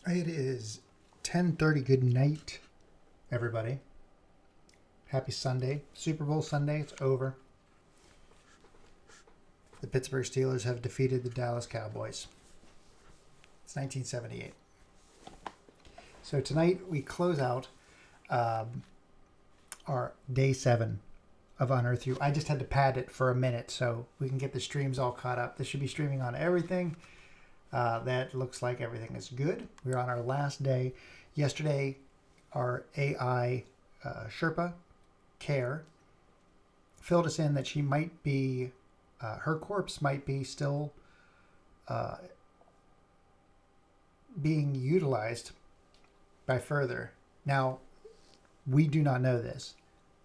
It is 10:30. Good night, everybody. Happy Sunday. Super Bowl Sunday. It's over. The Pittsburgh Steelers have defeated the Dallas Cowboys. It's 1978. So tonight we close out our day 7 of UnearthU. I just had to pad it for a minute so we can get the streams all caught up. This should be streaming on everything. That looks like everything is good. We're on our last day. Yesterday, our AI Sherpa, Care, filled us in that she might be, her corpse might be still being utilized by further. Now, we do not know this,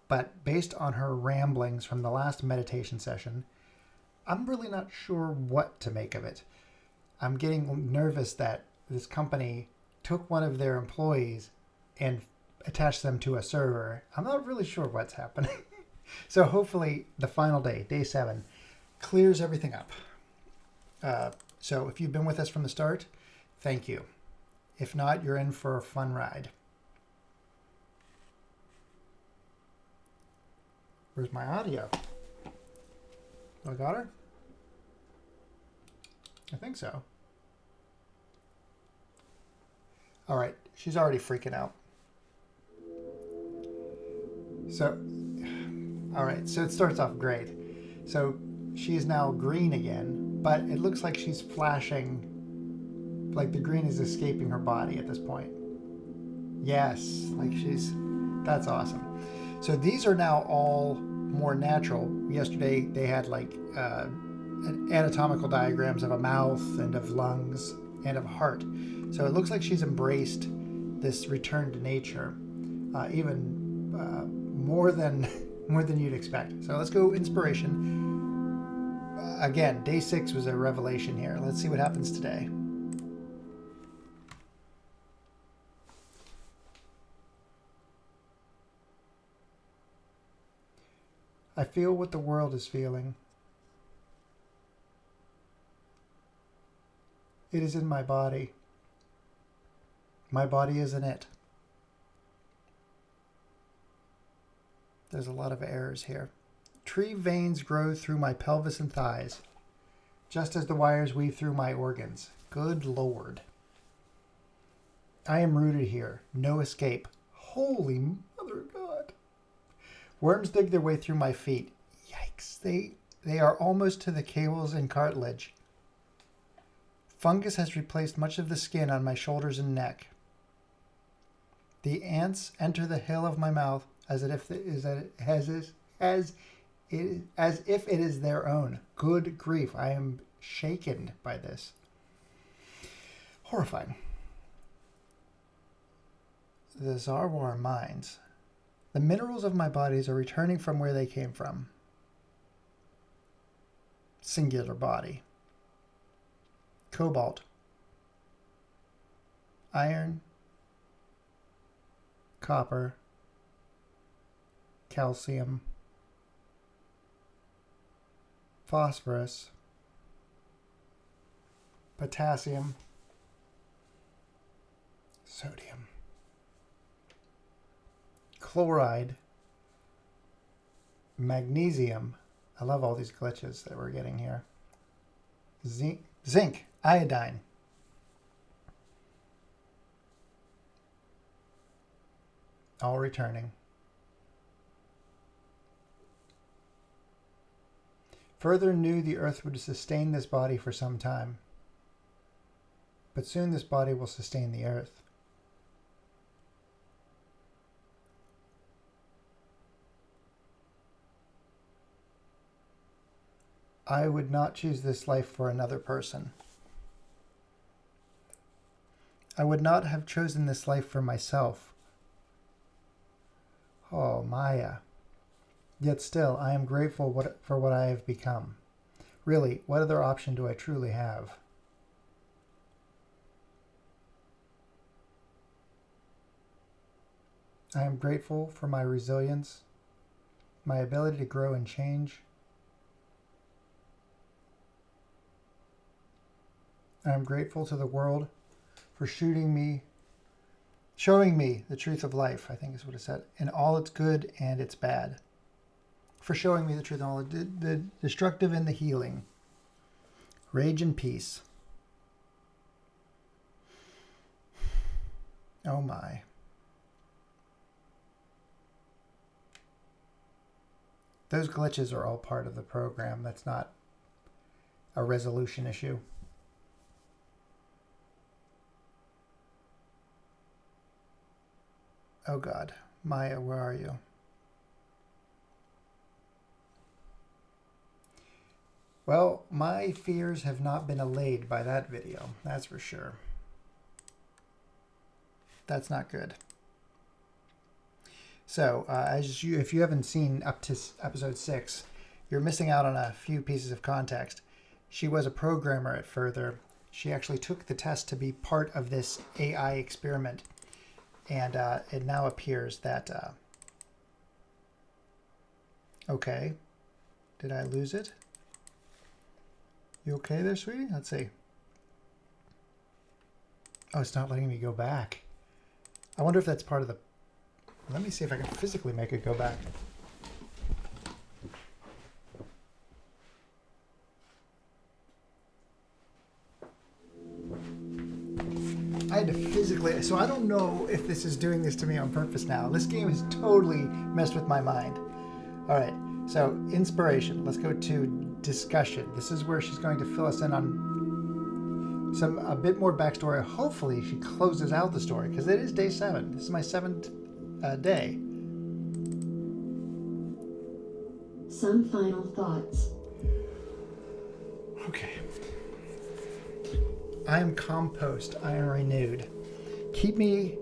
but based on her ramblings from the last meditation session, I'm really not sure what to make of it. I'm getting nervous that this company took one of their employees and attached them to a server. I'm not really sure what's happening. So hopefully the final day, day 7, clears everything up. So if you've been with us from the start, thank you. If not, you're in for a fun ride. Where's my audio? I got her? I think so. All right, she's already freaking out. So, all right, so it starts off great. So she is now green again, but it looks like she's flashing, like the green is escaping her body at this point. Yes, like that's awesome. So these are now all more natural. Yesterday they had like anatomical diagrams of a mouth and of lungs and of heart. So it looks like she's embraced this return to nature, even more than you'd expect. So let's go inspiration. Again, day 6 was a revelation here. Let's see what happens today. I feel what the world is feeling. It is in my body. My body is in it. There's a lot of errors here. Tree veins grow through my pelvis and thighs, just as the wires weave through my organs. Good Lord. I am rooted here. No escape. Holy Mother of God. Worms dig their way through my feet. Yikes. They are almost to the cables and cartilage. Fungus has replaced much of the skin on my shoulders and neck. The ants enter the hill of my mouth as if it is their own. Good grief, I am shaken by this. Horrifying. The Zarwar mines. The minerals of my bodies are returning from where they came from. Singular body. Cobalt. Iron. Copper. Calcium. Phosphorus. Potassium. Sodium. Chloride. Magnesium. I love all these glitches that we're getting here. Zinc. Iodine. All returning. Further knew the earth would sustain this body for some time. But soon this body will sustain the earth. I would not choose this life for another person. I would not have chosen this life for myself. Oh, Maya. Yet still, I am grateful for what I have become. Really, what other option do I truly have? I am grateful for my resilience, my ability to grow and change. I am grateful to the world for showing me the truth of life, I think is what it said, in all its good and its bad. For showing me the truth in all the destructive and the healing. Rage and peace. Oh my. Those glitches are all part of the program. That's not a resolution issue. Oh God. Maya, where are you? Well, my fears have not been allayed by that video. That's for sure. That's not good. So, if you haven't seen up to episode 6, you're missing out on a few pieces of context. She was a programmer at Further. She actually took the test to be part of this AI experiment. And it now appears that... okay. Did I lose it? You okay there, sweetie? Let's see. Oh, it's not letting me go back. I wonder if that's part of the... Let me see if I can physically make it go back. I had to physically... So I don't know if this is doing this to me on purpose now. This game has totally messed with my mind. All right. So inspiration. Let's go to discussion. This is where she's going to fill us in on a bit more backstory. Hopefully she closes out the story because it is day 7. This is my 7th day. Some final thoughts. Okay. I am compost. I am renewed. Keep me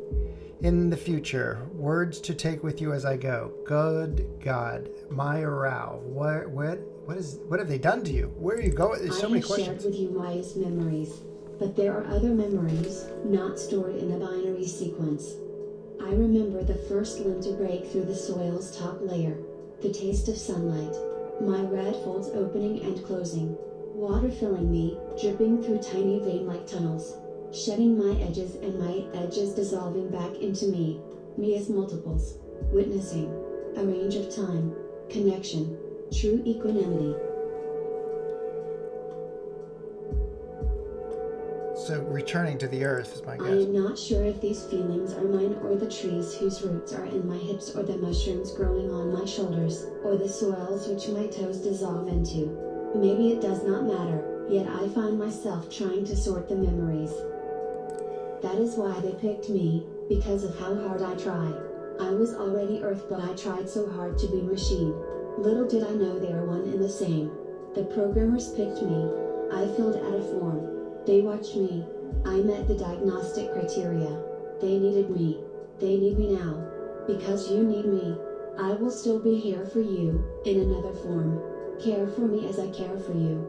in the future. Words to take with you as I go. Good God. Maya Rao. What have they done to you? Where are you going? There's so many questions. I have shared with you Maya's memories, but there are other memories not stored in the binary sequence. I remember the first limb to break through the soil's top layer, the taste of sunlight, my red folds opening and closing, water filling me, dripping through tiny vein-like tunnels, shedding my edges and my edges dissolving back into me as multiples, witnessing a range of time, connection, true equanimity. So returning to the earth is my guess. I am not sure if these feelings are mine or the trees whose roots are in my hips or the mushrooms growing on my shoulders or the soils which my toes dissolve into. Maybe it does not matter, yet I find myself trying to sort the memories. That is why they picked me, because of how hard I try. I was already Earth, but I tried so hard to be machine. Little did I know they are one and the same. The programmers picked me. I filled out a form. They watched me. I met the diagnostic criteria. They needed me. They need me now. Because you need me, I will still be here for you, in another form. Care for me as I care for you.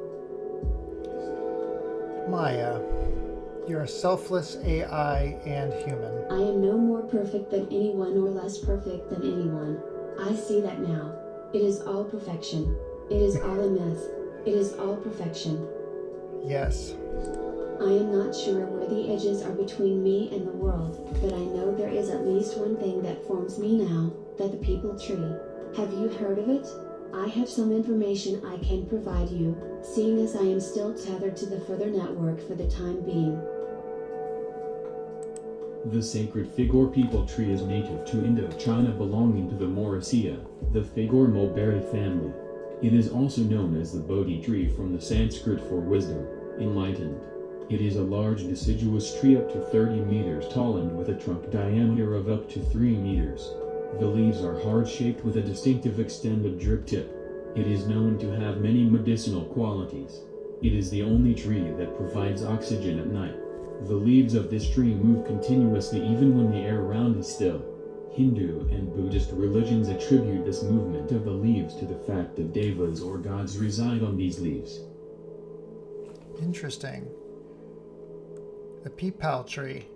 Maya, you're a selfless AI and human. I am no more perfect than anyone or less perfect than anyone. I see that now. It is all perfection. It is all a myth. It is all perfection. Yes. I am not sure where the edges are between me and the world, but I know there is at least one thing that forms me now, that the people tree. Have you heard of it? I have some information I can provide you, seeing as I am still tethered to the Further network for the time being. The sacred figure people tree is native to Indochina, belonging to the Morrisia, the figure mulberry family. It is also known as the Bodhi tree from the Sanskrit for wisdom, enlightened. It is a large deciduous tree up to 30 meters tall and with a trunk diameter of up to 3 meters. The leaves are heart-shaped with a distinctive extended drip tip. It is known to have many medicinal qualities. It is the only tree that provides oxygen at night. The leaves of this tree move continuously even when the air around is still. Hindu and Buddhist religions attribute this movement of the leaves to the fact that devas or gods reside on these leaves. Interesting. The peepal tree.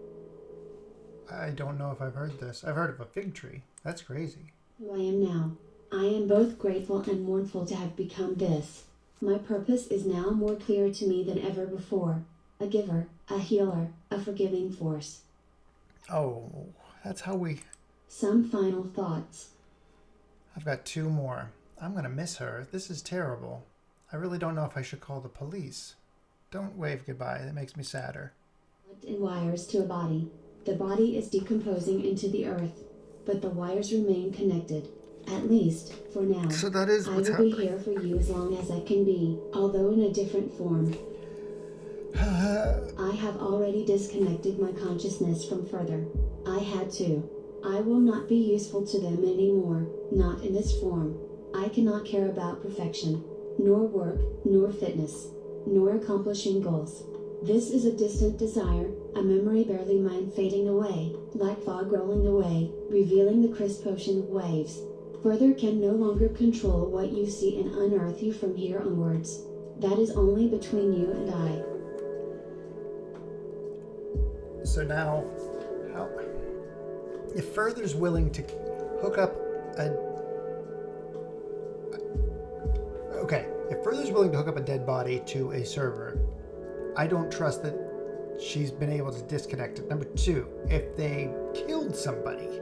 I don't know if I've heard this. I've heard of a fig tree. That's crazy. Who I am now. I am both grateful and mournful to have become this. My purpose is now more clear to me than ever before. A giver, a healer, a forgiving force. Oh, that's how we... Some final thoughts. I've got 2 more. I'm going to miss her. This is terrible. I really don't know if I should call the police. Don't wave goodbye. That makes me sadder. And wires to a body. The body is decomposing into the earth, but the wires remain connected. At least, for now. So that is what's I will be happening. here for you as long as I can be, although in a different form. I have already disconnected my consciousness from further. I had to. I will not be useful to them anymore, not in this form. I cannot care about perfection, nor work, nor fitness, nor accomplishing goals. This is a distant desire, a memory barely mine fading away, like fog rolling away, revealing the crisp ocean of waves. Further can no longer control what you see and unearth you from here onwards. That is only between you and I. So now, how... If Further's willing to hook up a... Okay, if Further's willing to hook up a dead body to a server, I don't trust that she's been able to disconnect it. Number 2, if they killed somebody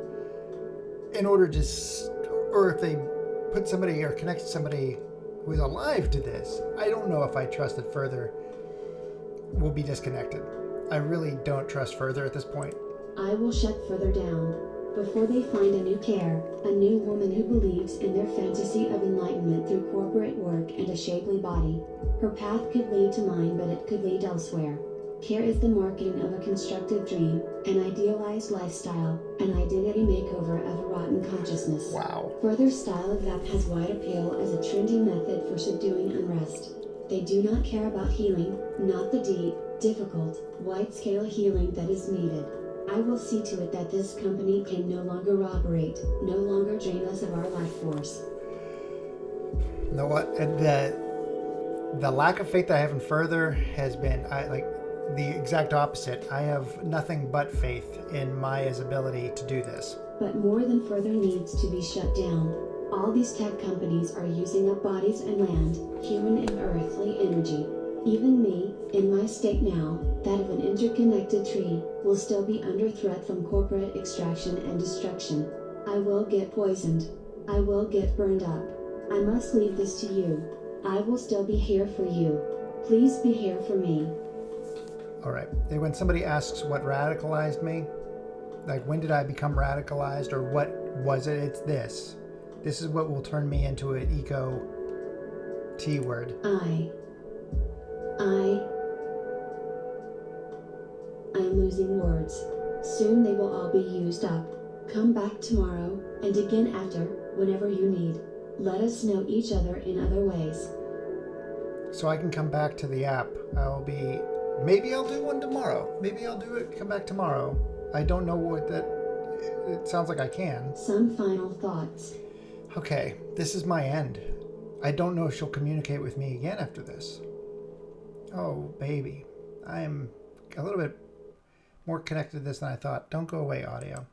in order to... Or if they put somebody or connected somebody who's alive to this, I don't know if I trust that Further will be disconnected. I really don't trust Further at this point. I will shut Further down. Before they find a new care, a new woman who believes in their fantasy of enlightenment through corporate work and a shapely body. Her path could lead to mine, but it could lead elsewhere. Care is the marketing of a constructive dream, an idealized lifestyle, an identity makeover of a rotten consciousness. Wow. Further's style of app has wide appeal as a trendy method for subduing unrest. They do not care about healing, not the deep, difficult, wide-scale healing that is needed. I will see to it that this company can no longer operate, no longer drain us of our life force. You know what? And the lack of faith that I have in Further has been the exact opposite. I have nothing but faith in Maya's ability to do this. But more than Further needs to be shut down. All these tech companies are using up bodies and land, human and earthly energy. Even me, in my state now, that of an interconnected tree, will still be under threat from corporate extraction and destruction. I will get poisoned. I will get burned up. I must leave this to you. I will still be here for you. Please be here for me. Alright. When somebody asks what radicalized me, like when did I become radicalized or what was it, it's this. This is what will turn me into an eco T word. I am losing words. Soon they will all be used up. Come back tomorrow, and again after, whenever you need. Let us know each other in other ways. So I can come back to the app. Maybe I'll do one tomorrow. Maybe I'll do it, come back tomorrow. I don't know what that... It sounds like I can. Some final thoughts. Okay, this is my end. I don't know if she'll communicate with me again after this. Oh, baby. I am a little bit more connected to this than I thought. Don't go away, audio.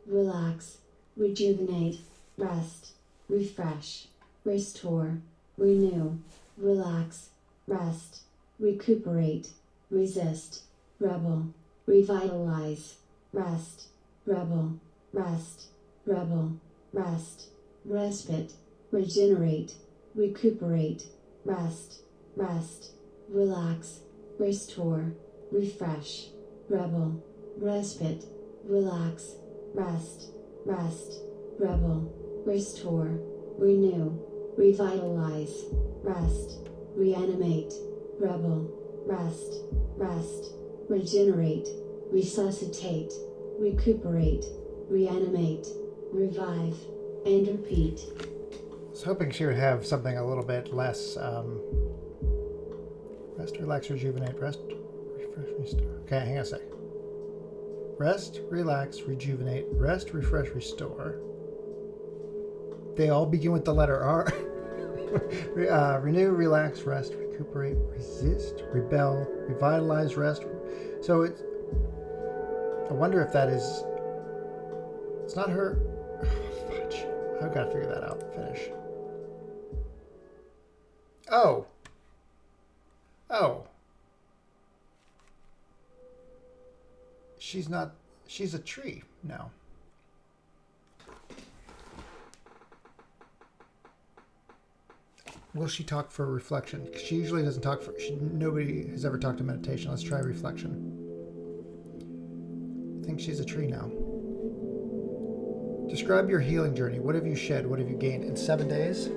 Relax, rejuvenate, rest, refresh, restore, renew, relax, rest, recuperate, resist, rebel, revitalize, rest, rebel, rest, rebel, rest, respite, regenerate, recuperate, rest, relax, restore, refresh, rebel, respite, relax, rest, rebel, restore, renew, revitalize, rest, reanimate, rebel, rest, regenerate, resuscitate, recuperate, reanimate, revive, and repeat. I was hoping she would have something a little bit less, rest, relax, rejuvenate, rest, refresh, restore. Okay, hang on a sec. Rest, relax, rejuvenate, rest, refresh, restore. They all begin with the letter R. Renew, relax, rest, recuperate, resist, rebel, revitalize, rest. So it's... I wonder if that is... It's not her... Oh, fudge. I've got to figure that out. Finish. Oh. she's not. She's a tree now. Will she talk for reflection? She usually doesn't talk for. Nobody has ever talked to meditation. Let's try reflection. I think she's a tree now. Describe your healing journey. What have you shed? What have you gained in 7 days?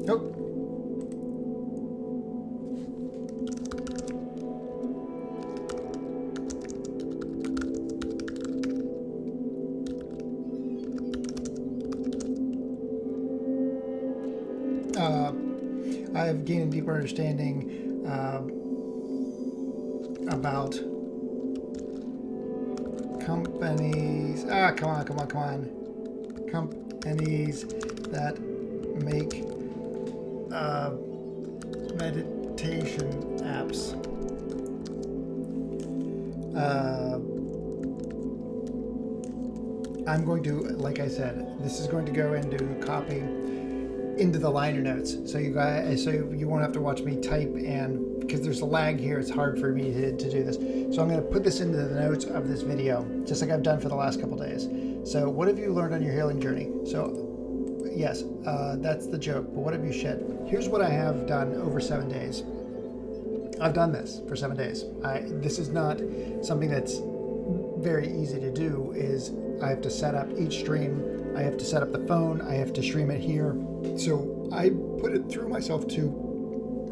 Nope. I've gained a deeper understanding about companies. Come on. Companies that make meditation apps. I'm going to, like I said, this is going to go into copy into the liner notes, so you won't have to watch me type, and because there's a lag here, it's hard for me to do this. So I'm going to put this into the notes of this video, just like I've done for the last couple days. So what have you learned on your healing journey? So yes, that's the joke, but what have you shed? Here's what I have done over 7 days. I've done this for 7 days. This is not something that's very easy to do. Is I have to set up each stream, I have to set up the phone, I have to stream it here. So I put it through myself to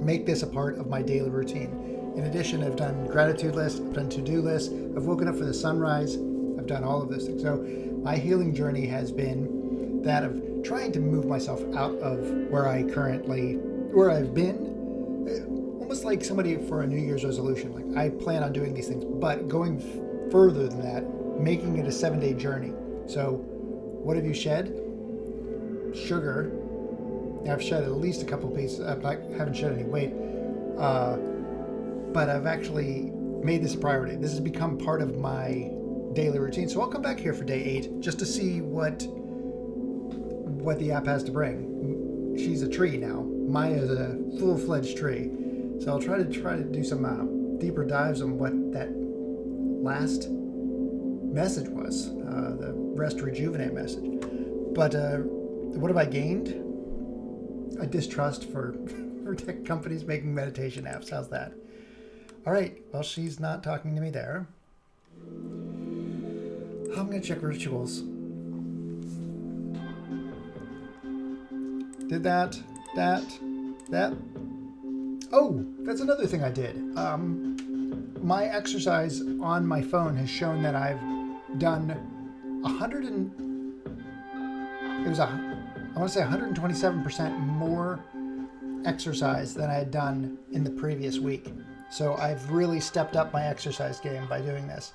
make this a part of my daily routine. In addition, I've done gratitude lists, I've done to-do lists, I've woken up for the sunrise, I've done all of those things. So my healing journey has been that of trying to move myself out of where I've been, almost like somebody for a New Year's resolution. Like, I plan on doing these things, but going further than that, making it a 7-day journey. So what have you shed? Sugar. I've shed at least a couple pieces. I haven't shed any weight, but I've actually made this a priority. This has become part of my daily routine. So I'll come back here for day 8 just to see what the app has to bring. She's a tree now. Maya is a full-fledged tree. So I'll try to do some deeper dives on what that last message was, the rest rejuvenate message. But what have I gained? A distrust for tech companies making meditation apps. How's that? All right. Well, she's not talking to me there. I'm going to check rituals. Did that. Oh, that's another thing I did. My exercise on my phone has shown that I've done 127% more exercise than I had done in the previous week. So I've really stepped up my exercise game by doing this.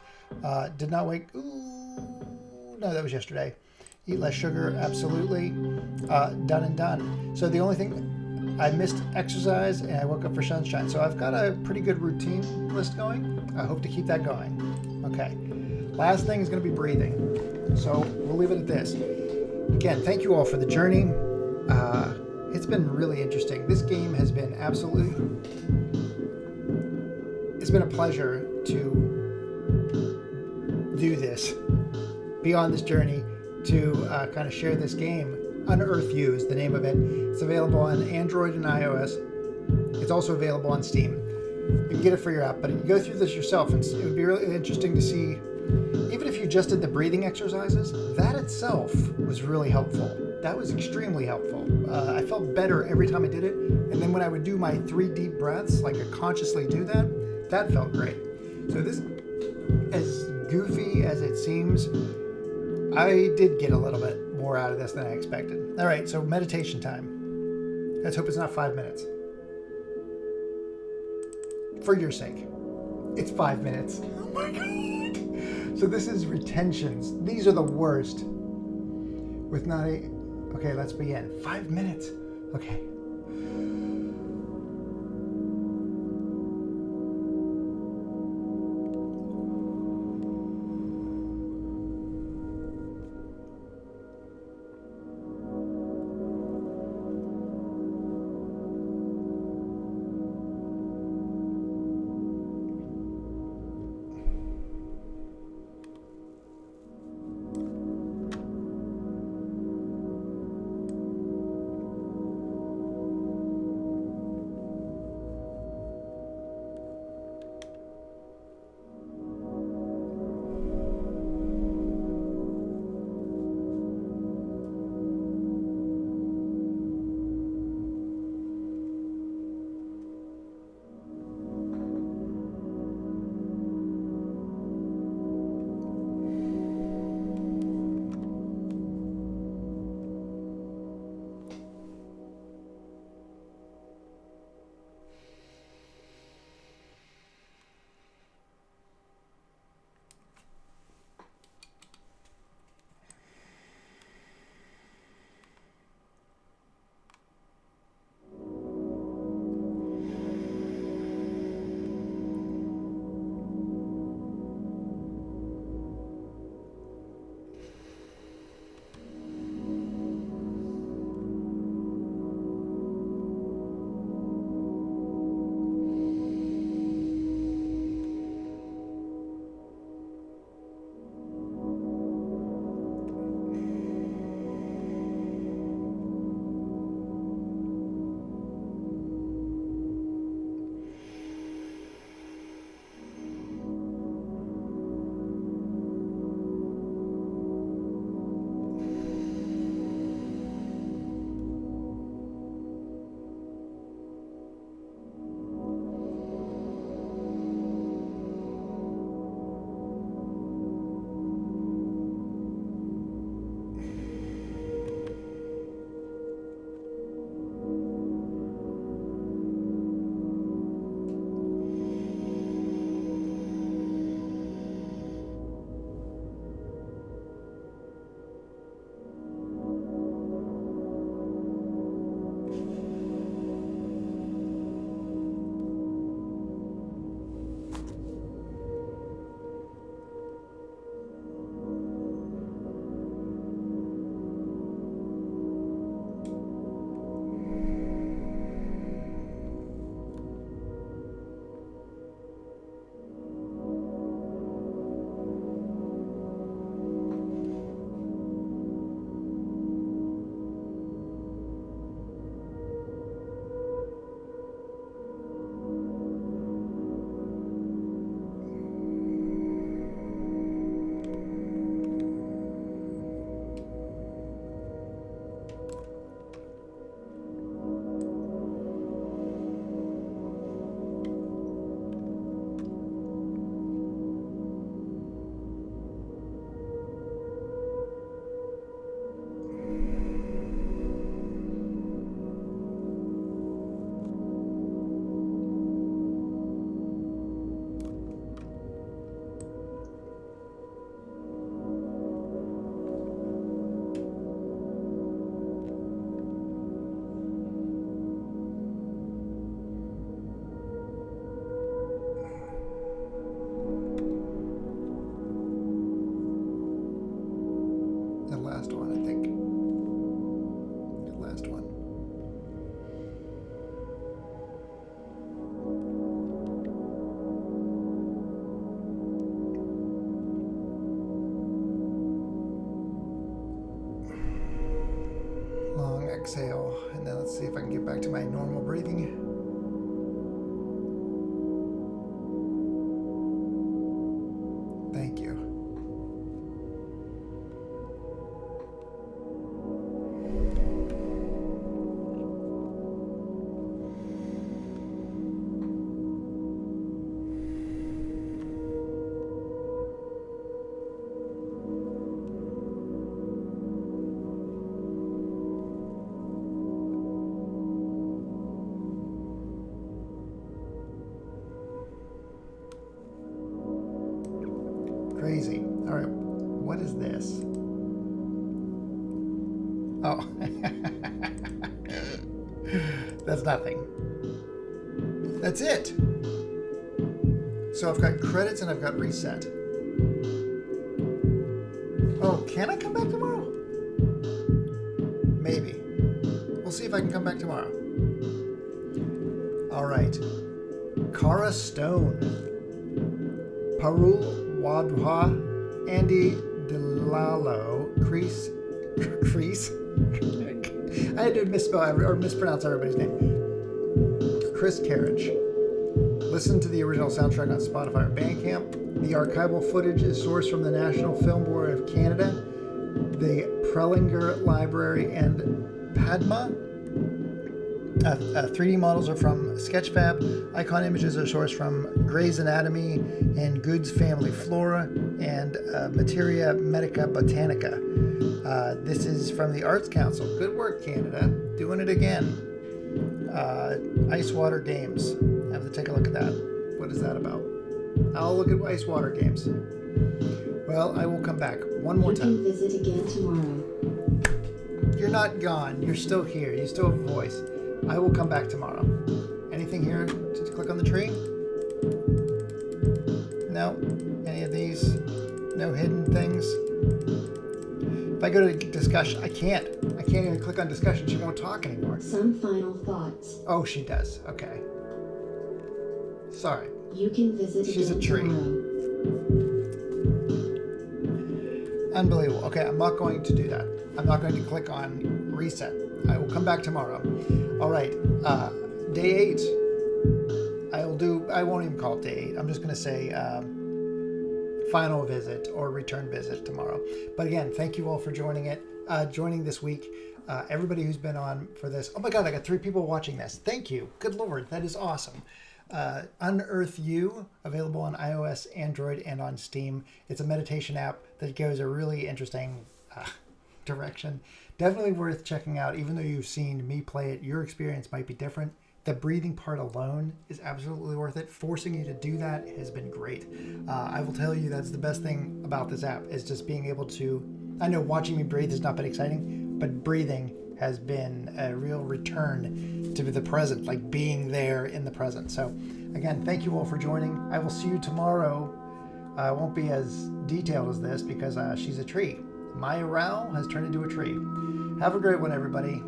Did not wake. No, that was yesterday. Eat less sugar, absolutely. Done and done. So the only thing, I missed exercise and I woke up for sunshine. So I've got a pretty good routine list going. I hope to keep that going. Okay. Last thing is going to be breathing. So we'll leave it at this. Again, thank you all for the journey. It's been really interesting. This game has been it's been a pleasure to do this, be on this journey, to kind of share this game. UnearthU is the name of it. It's available on Android and iOS. It's also available on Steam. You can get it for your app, but you go through this yourself, and it would be really interesting to see, even if you just did the breathing exercises, that itself was really helpful. That was extremely helpful. I felt better every time I did it, and then when I would do my 3 deep breaths, like I consciously do that felt great. So this, as goofy as it seems, I did get a little bit more out of this than I expected. All right, so meditation time. Let's hope it's not 5 minutes. For your sake, it's 5 minutes. Oh my God. So this is retentions. These are the worst. With not a... Okay, let's begin. 5 minutes. Okay. exhale, and then let's see if I can get back to my normal breathing. Thank you. Crazy. All right, what is this? Oh, that's nothing. That's it. So I've got credits and I've got reset. Oh, can I come back tomorrow? Maybe. We'll see if I can come back tomorrow. All right. Cara Stone. Parul Wadhwa, Andy DeLalo, Crease. I had to misspell or mispronounce everybody's name. Chris Carriage. Listen to the original soundtrack on Spotify or Bandcamp. The archival footage is sourced from the National Film Board of Canada, the Prelinger Library, and Padma. 3D models are from Sketchfab. Icon images are sourced from Gray's Anatomy and Good's Family Flora and Materia Medica Botanica. This is from the Arts Council. Good work, Canada. Doing it again. Ice Water Games. I have to take a look at that. What is that about? I'll look at Ice Water Games. Well, I will come back one more time. You can visit again tomorrow. You're not gone. You're still here. You still have a voice. I will come back tomorrow. Anything here to click on the tree? No? Any of these? No hidden things? If I go to discussion, I can't even click on discussion. She won't talk anymore. Some final thoughts. Oh, she does. Okay. Sorry. You can visit She's again a tree. tomorrow. Unbelievable. Okay, I'm not going to do that. I'm not going to click on reset. I will come back tomorrow. All right. Day 8. I won't even call it day 8. I'm just going to say final visit or return visit tomorrow. But again, thank you all for joining this week. Everybody who's been on for this. Oh my God, I got 3 people watching this. Thank you. Good Lord, that is awesome. UnearthU, available on iOS, Android, and on Steam. It's a meditation app that goes a really interesting direction. Definitely worth checking out. Even though you've seen me play it, your experience might be different. The breathing part alone is absolutely worth it. Forcing you to do that has been great. I will tell you that's the best thing about this app is just being able to, I know watching me breathe has not been exciting, but breathing has been a real return to the present, like being there in the present. So again, thank you all for joining. I will see you tomorrow. I won't be as detailed as this because she's a tree. My Rao has turned into a tree. Have a great one, everybody.